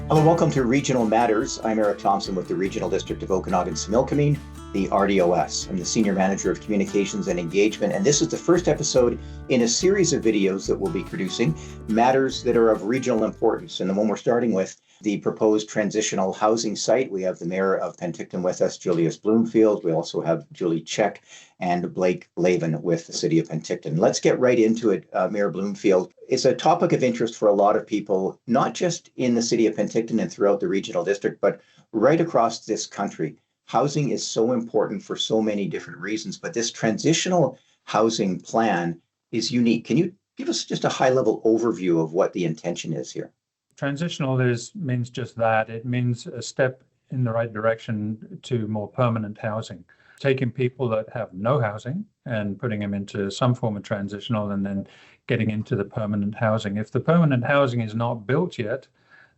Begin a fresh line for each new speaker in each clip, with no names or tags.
Hello, welcome to Regional Matters. I'm Eric Thompson with the Regional District of Okanagan-Similkameen, the RDOS. I'm the Senior Manager of Communications and Engagement, and this is the first episode in a series of videos that we'll be producing, matters that are of regional importance. And the one we're starting with, the proposed transitional housing site. We have the Mayor of Penticton with us, Julius Bloomfield. We also have Julie Check and Blake Lavin with the City of Penticton. Let's get right into it, Mayor Bloomfield. It's a topic of interest for a lot of people, not just in the City of Penticton and throughout the regional district, but right across this country. Housing is so important for so many different reasons, but this transitional housing plan is unique. Can you give us just a high-level overview of what the intention is here?
Transitional means just that. It means a step in the right direction to more permanent housing. Taking people that have no housing and putting them into some form of transitional and then getting into the permanent housing. If the permanent housing is not built yet,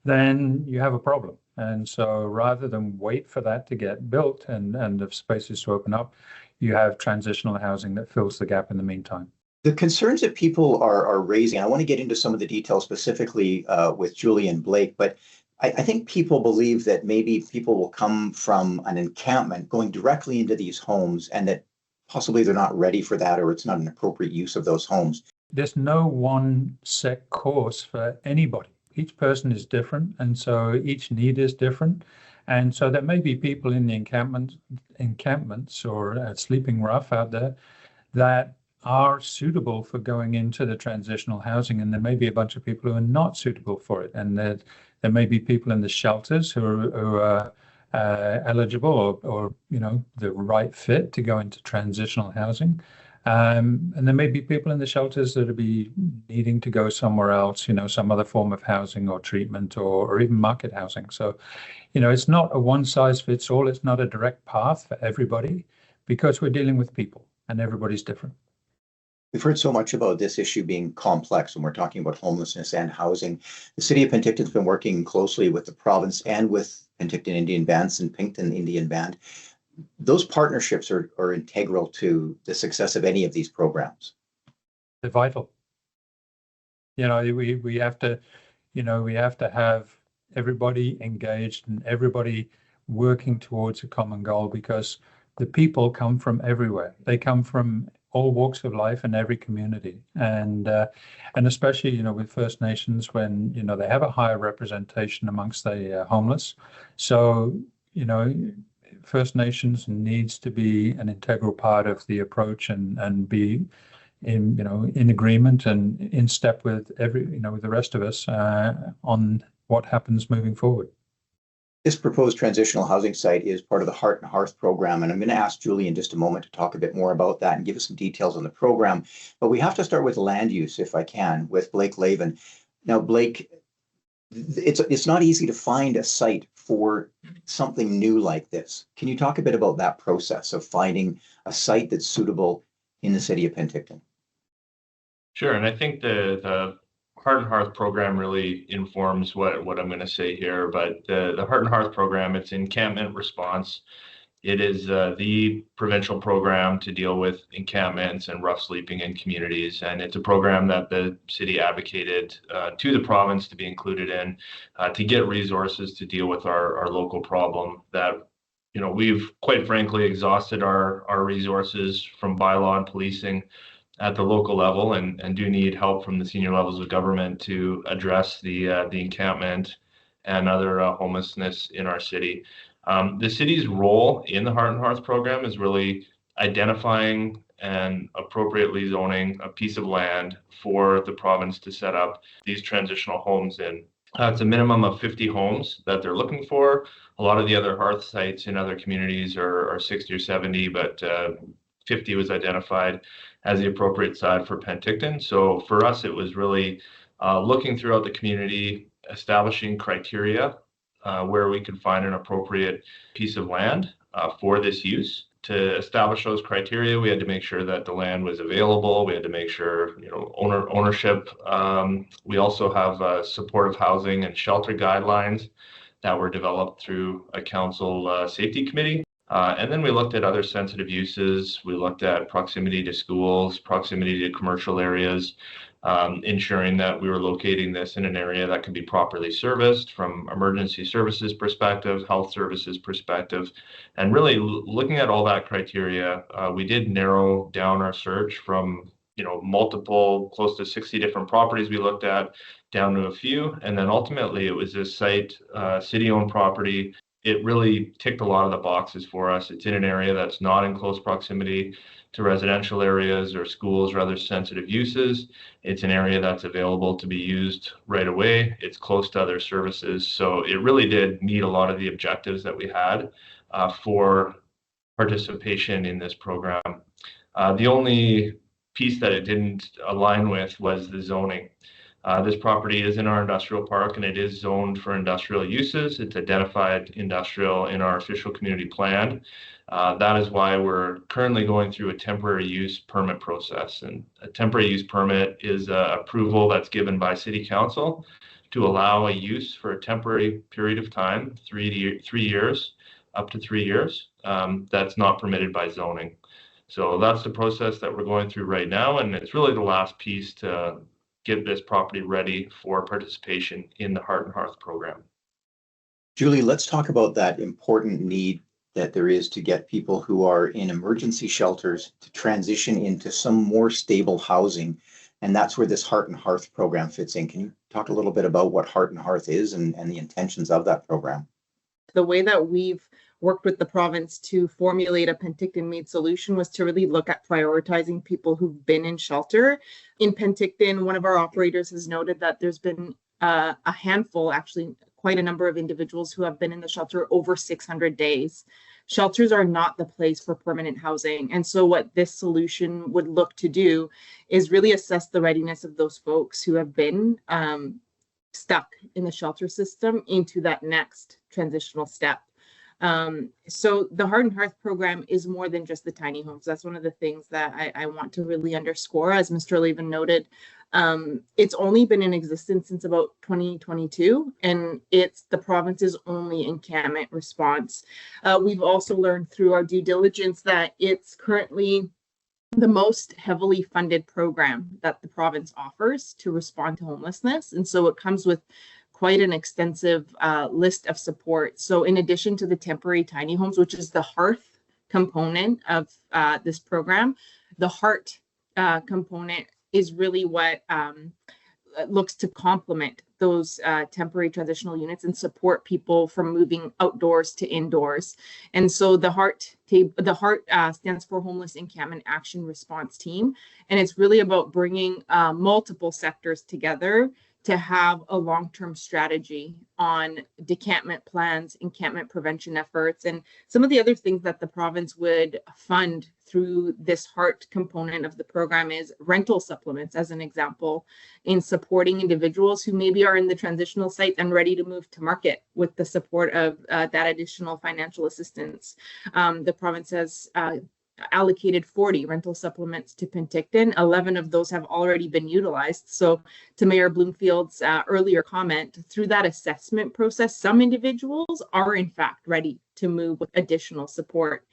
then you have a problem. And so rather than wait for that to get built and the spaces to open up, you have transitional housing that fills the gap in the meantime.
The concerns that people are raising, I want to get into some of the details specifically with Julie and Blake, but I think people believe that maybe people will come from an encampment going directly into these homes and that possibly they're not ready for that or it's not an appropriate use of those homes.
There's no one set course for anybody. Each person is different, and so each need is different. And so there may be people in the encampments or sleeping rough out there that are suitable for going into the transitional housing, and there may be a bunch of people who are not suitable for it, and there may be people in the shelters who are eligible or the right fit to go into transitional housing, and there may be people in the shelters that will be needing to go somewhere else, some other form of housing or treatment or even market housing. So it's not a one size fits all. It's not a direct path for everybody because we're dealing with people and everybody's different.
We've heard so much about this issue being complex when we're talking about homelessness and housing. The City of Penticton's been working closely with the province and with Penticton Indian Band and Penticton Indian Band. Those partnerships are integral to the success of any of these programs.
They're vital. We have to have everybody engaged and everybody working towards a common goal because the people come from everywhere. They come from all walks of life in every community, and especially with First Nations when they have a higher representation amongst the homeless. So First Nations needs to be an integral part of the approach and be in agreement and in step with with the rest of us on what happens moving forward.
This proposed transitional housing site is part of the Hearth program, and I'm going to ask Julie in just a moment to talk a bit more about that and give us some details on the program. But we have to start with land use, if I can, with Blake Lavin. Now, Blake, it's not easy to find a site for something new like this. Can you talk a bit about that process of finding a site that's suitable in the City of Penticton?
Sure, and I think the Hearth program really informs what I'm going to say here, but the Hearth program, it's encampment response. It is the provincial program to deal with encampments and rough sleeping in communities, and it's a program that the city advocated to the province to be included in to get resources to deal with our local problem that we've quite frankly exhausted our resources from bylaw and policing at the local level and do need help from the senior levels of government to address the encampment and other homelessness in our city. The city's role in the Hearth program is really identifying and appropriately zoning a piece of land for the province to set up these transitional homes in. It's a minimum of 50 homes that they're looking for. A lot of the other Hearth sites in other communities are 60 or 70, but 50 was identified as the appropriate side for Penticton. So for us, it was really looking throughout the community, establishing criteria where we could find an appropriate piece of land for this use. To establish those criteria, we had to make sure that the land was available. We had to make sure, ownership. We also have supportive housing and shelter guidelines that were developed through a council safety committee. And then we looked at other sensitive uses. We looked at proximity to schools, proximity to commercial areas, ensuring that we were locating this in an area that could be properly serviced from emergency services perspective, health services perspective, and really looking at all that criteria, we did narrow down our search from multiple, close to 60 different properties we looked at, down to a few, and then ultimately it was this site, city-owned property. It really ticked a lot of the boxes for us. It's in an area that's not in close proximity to residential areas or schools or other sensitive uses. It's an area that's available to be used right away. It's close to other services. So it really did meet a lot of the objectives that we had for participation in this program. The only piece that it didn't align with was the zoning. This property is in our industrial park and it is zoned for industrial uses. It's identified industrial in our official community plan. That is why we're currently going through a temporary use permit process. And a temporary use permit is approval that's given by City Council to allow a use for a temporary period of time, 3 years, up to 3 years. That's not permitted by zoning. So that's the process that we're going through right now, and it's really the last piece to get this property ready for participation in the Hearth and Hearth program.
Julie, let's talk about that important need that there is to get people who are in emergency shelters to transition into some more stable housing. And that's where this Hearth and Hearth program fits in. Can you talk a little bit about what Hearth and Hearth is and the intentions of that program?
The way that we've worked with the province to formulate a Penticton-made solution was to really look at prioritizing people who've been in shelter. In Penticton, one of our operators has noted that there's been a handful, actually quite a number of individuals who have been in the shelter over 600 days. Shelters are not the place for permanent housing. And so what this solution would look to do is really assess the readiness of those folks who have been stuck in the shelter system into that next transitional step. So the Hearth and Hearth program is more than just the tiny homes. That's one of the things that I want to really underscore. As Mr. Levin noted, it's only been in existence since about 2022, and it's the province's only encampment response. We've also learned through our due diligence that it's currently the most heavily funded program that the province offers to respond to homelessness. And so it comes with quite an extensive list of support. So in addition to the temporary tiny homes, which is the Hearth component of this program, the Heart component is really what looks to complement those temporary transitional units and support people from moving outdoors to indoors. And so the Heart stands for Homeless Encampment Action Response Team, and it's really about bringing multiple sectors together to have a long-term strategy on decampment plans, encampment prevention efforts, and some of the other things that the province would fund through this Heart component of the program is rental supplements, as an example, in supporting individuals who maybe are in the transitional site and ready to move to market with the support of that additional financial assistance. The province has allocated 40 rental supplements to Penticton. 11 of those have already been utilized. So to Mayor Bloomfield's earlier comment, through that assessment process, some individuals are in fact ready to move with additional support.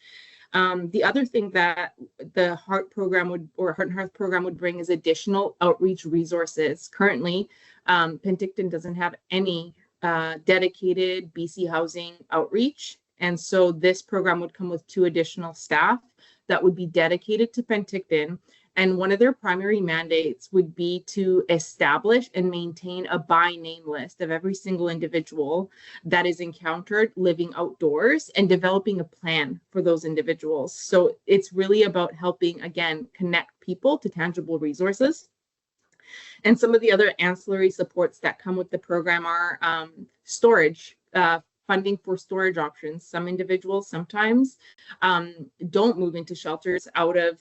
The other thing that the Heart program would, or Heart and Hearth program would bring, is additional outreach resources. Currently, Penticton doesn't have any dedicated BC housing outreach. And so this program would come with 2 additional staff that would be dedicated to Penticton. And one of their primary mandates would be to establish and maintain a by name list of every single individual that is encountered living outdoors and developing a plan for those individuals. So it's really about helping, again, connect people to tangible resources. And some of the other ancillary supports that come with the program are storage, funding for storage options. Some individuals sometimes don't move into shelters out of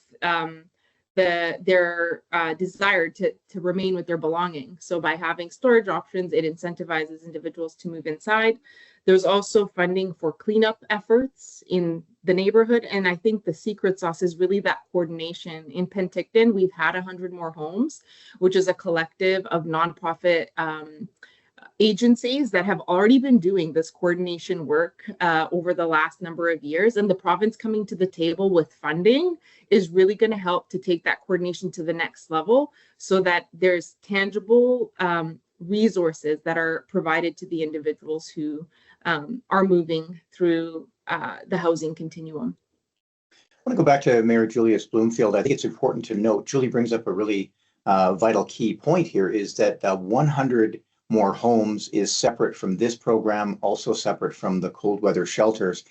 their desire to remain with their belongings. So by having storage options, it incentivizes individuals to move inside. There's also funding for cleanup efforts in the neighborhood. And I think the secret sauce is really that coordination. In Penticton, we've had 100 More Homes, which is a collective of nonprofit agencies that have already been doing this coordination work over the last number of years, and the province coming to the table with funding is really going to help to take that coordination to the next level, so that there's tangible resources that are provided to the individuals who are moving through the housing continuum.
I want to go back to Mayor Julius Bloomfield. I think it's important to note, Julie brings up a really vital key point here, is that 100 more homes is separate from this program, also separate from the cold weather shelters.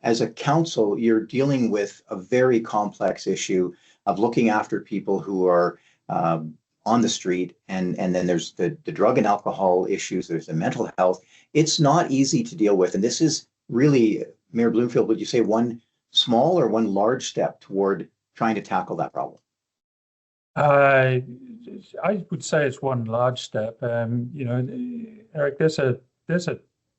As a council, you're dealing with a very complex issue of looking after people who are on the street, and then there's the drug and alcohol issues, there's the mental health. It's not easy to deal with, and this is really, Mayor Bloomfield, would you say one small or one large step toward trying to tackle that problem?
I would say it's one large step. You know, Eric, there's a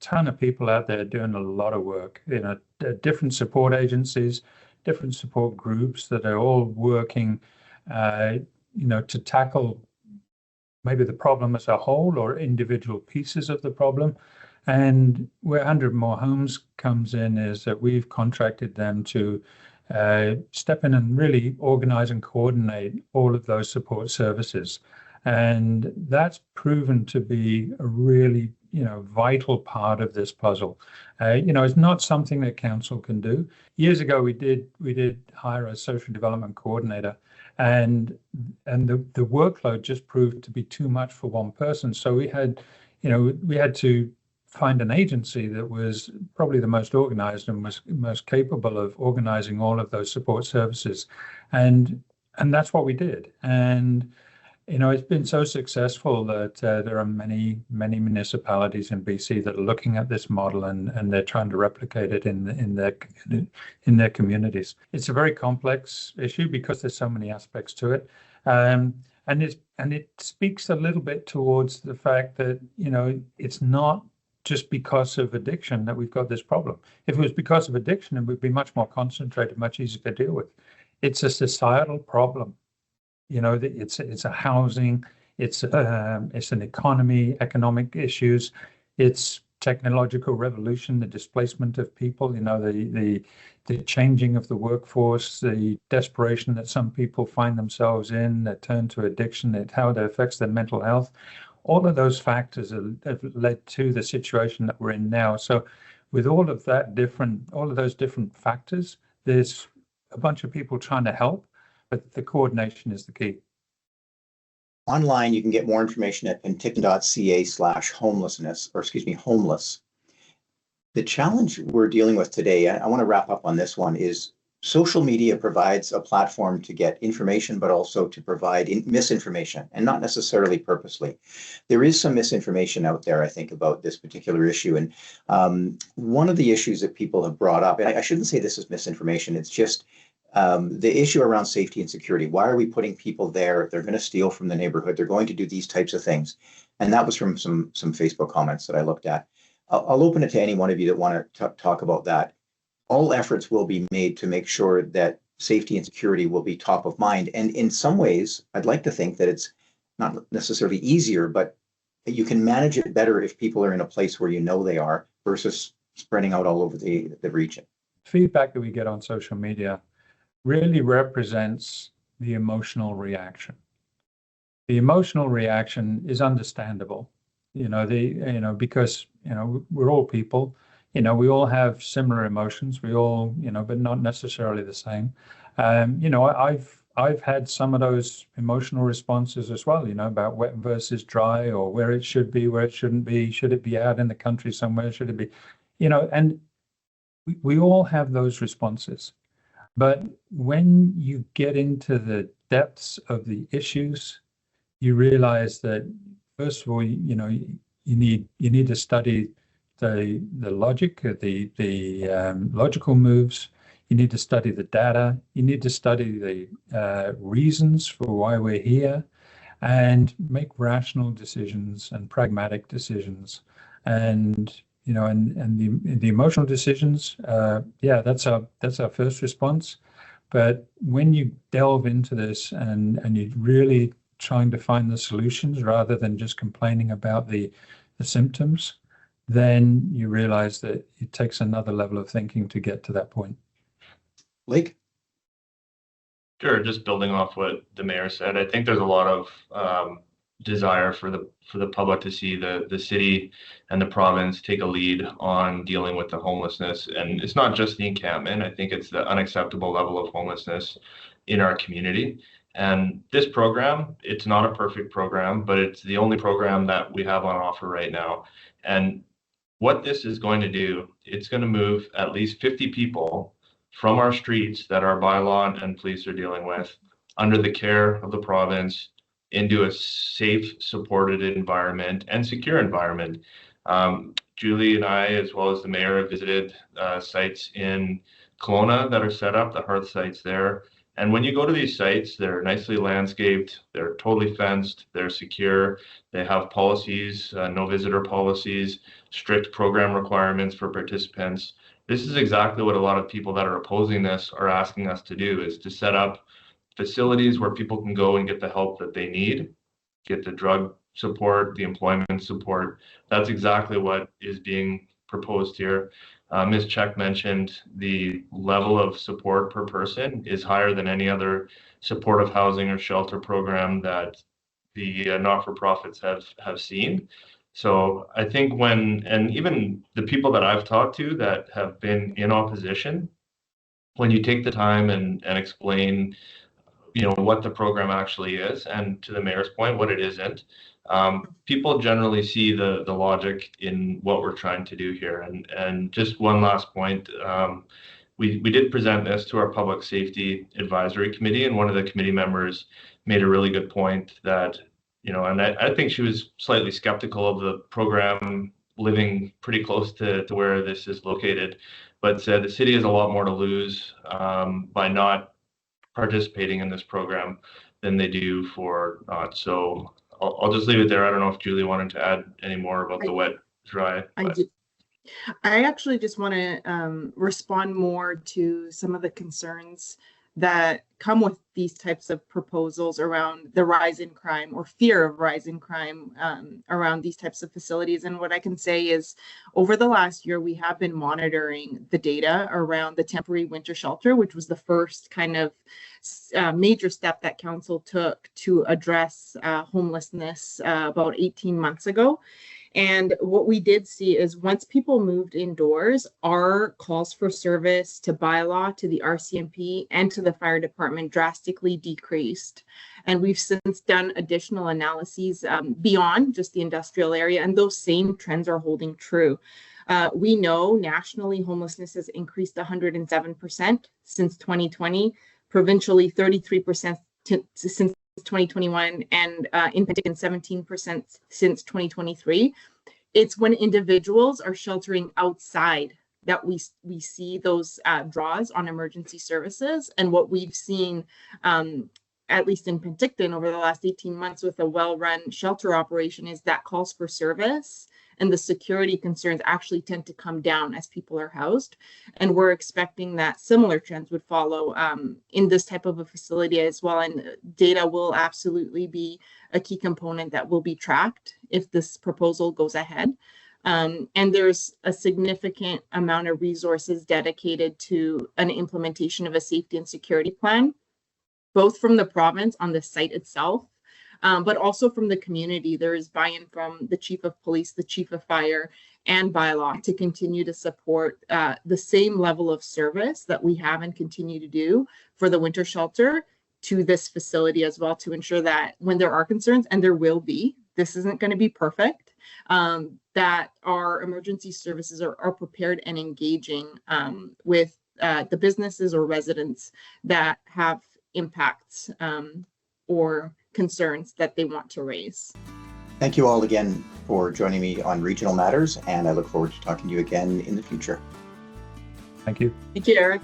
ton of people out there doing a lot of work. You know, different support agencies, different support groups that are all working, you know, to tackle maybe the problem as a whole or individual pieces of the problem. And where 100 more homes comes in is that we've contracted them to step in and really organize and coordinate all of those support services. And that's proven to be a really, you know, vital part of this puzzle. You know, it's not something that council can do. Years ago, we did hire a social development coordinator, and the workload just proved to be too much for one person. So we had to find an agency that was probably the most organized and was most capable of organizing all of those support services. And that's what we did. And, you know, it's been so successful that there are many municipalities in BC that are looking at this model, and they're trying to replicate it in their communities. It's a very complex issue because there's so many aspects to it. And it speaks a little bit towards the fact that, you know, it's not just because of addiction that we've got this problem. If it was because of addiction, it would be much more concentrated, much easier to deal with. It's a societal problem. You know, it's a housing, it's an economic issues, it's technological revolution, the displacement of people, you know, the changing of the workforce, the desperation that some people find themselves in, that turn to addiction, how it affects their mental health. All of those factors have led to the situation that we're in now. So with all of those different factors, there's a bunch of people trying to help, but the coordination is the key.
Online, you can get more information at penticton.ca/homeless. The challenge we're dealing with today, I want to wrap up on this one, is social media provides a platform to get information, but also to provide misinformation, and not necessarily purposely. There is some misinformation out there, I think, about this particular issue. And one of the issues that people have brought up, and I shouldn't say this is misinformation, it's just the issue around safety and security. Why are we putting people there? They're going to steal from the neighborhood. They're going to do these types of things. And that was from some Facebook comments that I looked at. I'll open it to any one of you that want to talk about that. All efforts will be made to make sure that safety and security will be top of mind. And in some ways, I'd like to think that it's not necessarily easier, but you can manage it better if people are in a place where you know they are versus spreading out all over the region.
Feedback that we get on social media really represents the emotional reaction. The emotional reaction is understandable, because, we're all people. We all have similar emotions. We all, but not necessarily the same. I've had some of those emotional responses as well, about wet versus dry, or where it should be, where it shouldn't be. Should it be out in the country somewhere? Should it be, and we all have those responses. But when you get into the depths of the issues, you realize that, first of all, you need to study the logic, the logical moves. You need to study the data. You need to study the reasons for why we're here, and make rational decisions and pragmatic decisions. And the emotional decisions, that's our first response. But when you delve into this and you're really trying to find the solutions rather than just complaining about the the symptoms, then you realize that it takes another level of thinking to get to that point.
Blake?
Sure. Just building off what the mayor said, I think there's a lot of desire for the public to see the city and the province take a lead on dealing with the homelessness. And it's not just the encampment. I think it's the unacceptable level of homelessness in our community. And this program, it's not a perfect program, but it's the only program that we have on offer right now. And what this is going to do, it's going to move at least 50 people from our streets that our bylaw and police are dealing with under the care of the province into a safe, supported environment and secure environment. Julie and I, as well as the mayor, have visited sites in Kelowna that are set up, the Hearth sites there. And when you go to these sites, they're nicely landscaped, they're totally fenced, they're secure, they have policies, no visitor policies, strict program requirements for participants. This is exactly what a lot of people that are opposing this are asking us to do, is to set up facilities where people can go and get the help that they need, get the drug support, the employment support. That's exactly what is being proposed here. Ms. Check mentioned the level of support per person is higher than any other supportive housing or shelter program that the not-for-profits have seen. So I think and even the people that I've talked to that have been in opposition, when you take the time and explain, what the program actually is, and to the mayor's point, what it isn't, people generally see the logic in what we're trying to do here. And just one last point, we did present this to our Public Safety Advisory Committee, and one of the committee members made a really good point that, and I think she was slightly skeptical of the program living pretty close to where this is located, but said the city has a lot more to lose by not participating in this program than they do for not. So I'll just leave it there. I don't know if Julie wanted to add any more about the wet, dry.
I actually just want to respond more to some of the concerns that come with these types of proposals around the rise in crime or fear of rise in crime around these types of facilities. And what I can say is over the last year, we have been monitoring the data around the temporary winter shelter, which was the first kind of major step that council took to address homelessness about 18 months ago. And what we did see is once people moved indoors, our calls for service to bylaw, to the RCMP, and to the fire department drastically decreased. And we've since done additional analyses beyond just the industrial area, and those same trends are holding true. We know nationally homelessness has increased 107% since 2020, provincially 33% since 2021, and in Penticton 17% since 2023. It's when individuals are sheltering outside that we see those draws on emergency services. And what we've seen, at least in Penticton over the last 18 months with a well-run shelter operation, is that calls for service and the security concerns actually tend to come down as people are housed. And we're expecting that similar trends would follow in this type of a facility as well. And data will absolutely be a key component that will be tracked if this proposal goes ahead. And there's a significant amount of resources dedicated to an implementation of a safety and security plan, both from the province on the site itself, but also from the community. There is buy-in from the chief of police, the chief of fire, and bylaw to continue to support the same level of service that we have and continue to do for the winter shelter to this facility as well, to ensure that when there are concerns, and there will be, this isn't going to be perfect, that our emergency services are prepared and engaging with the businesses or residents that have impacts or concerns that they want to raise.
Thank you all again for joining me on Regional Matters, and I look forward to talking to you again in the future.
Thank you.
Thank you, Eric.